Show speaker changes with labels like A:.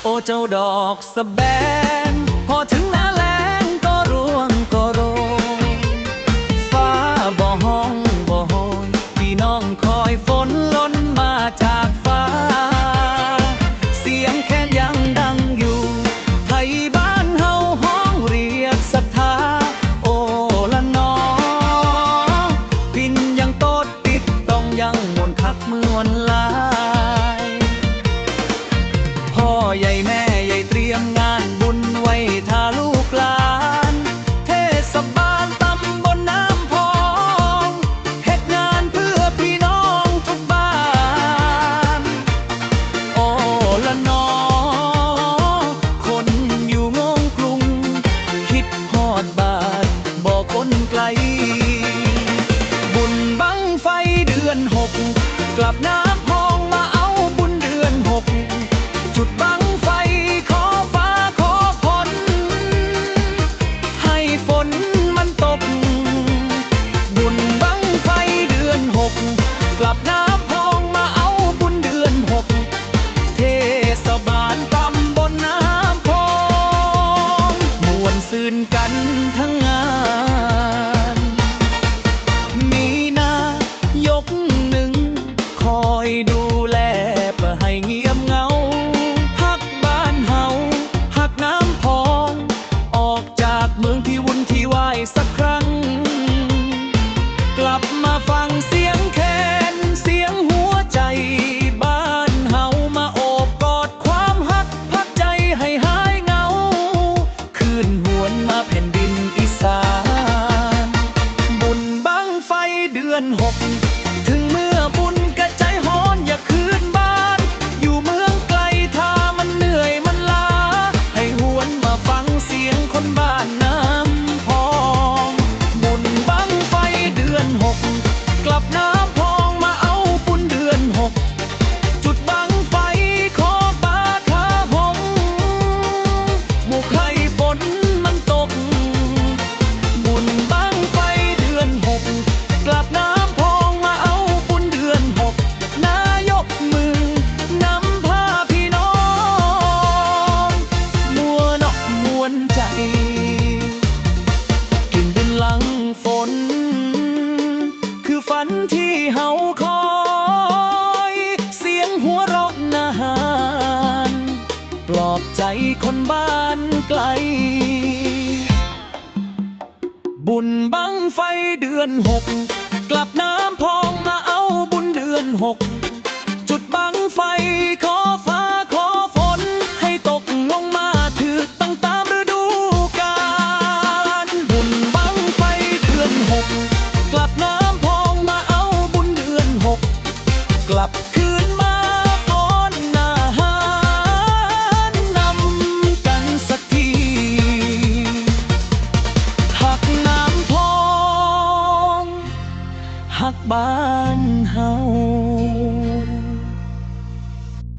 A: โอ้เจ้าดอกสะแบงพอถึงหน้าแล้งก็ร่วงก็โรยฟ้าบ่ห้องบ่โหยพี่น้องคอยฝนล้นมาจากฟ้าเสียงแค้นยังดังอยู่ไทยบ้านเฮาห้องเรียกศรัทธาโอ้ละนอพินยังโตดติดต้องยังมนต์คักมวนลายพ่อใหญ่แม่ใหญ่เตรียมงานบุญไว้ท่าลูกหลานเทศบาลตำบลน้ำพองเฮ็ดงานเพื่อพี่น้องทุกบ้านโอ้ละนอคนอยู่งงกรุงคิดฮอดบ้านบ่คนไกลบุญบั้งไฟเดือนหกกลับน้ำพองมาเอาบุญเดือนหกจุดบั้งไฟขอฟ้าขอฝนให้ฝนมันตกบุญบั้งไฟเดือนหกกลับน้ำพองมาเอาบุญเดือนหกเทศบาลตำบลน้ำพองมวนซืนกันทั้งงานมีนายกหนึ่งคอยดูแลเพื่อให้เงียบเงาฮักบ้านเฮาฮักน้ำพองออกจากเมืองที่วุ่นที่วายสักครั้งกลับมาฟังเสียงแคนเสียงหัวใจบ้านเฮามาโอบกอดความฮักพักใจให้หายเหงาคืนหวนมาแผ่นดินอีสานบุญบั้งไฟเดือนหกถึงเมื่อบุญกระใจฮอนอย่าคืนบ้านอยู่เมืองไกลถ้ามันเหนื่อยมันล้าให้หวนมาฟังเสียงคนบ้านน้ำพองบุญบั้งไฟเดือนหกกลับน้ำพองมาเอาบุญเดือนหกจุดบั้งไฟขอฟ้าท้าหงหมู่ใครฝนมันตกบุญบั้งไฟเดือนหกกลับน้ำพองมาเอาบุญเดือนหกนายกมือนำพาพี่น้องมัวนอกมวนใจกลิ่นดินหลังฝนคือฝันที่เฮาคอยเสียงหัวเราะน่าหารปลอบใจคนบ้านไกลบุญบั้งไฟเดือนหกกลับน้ำพองมาเอาบุญเดือนหก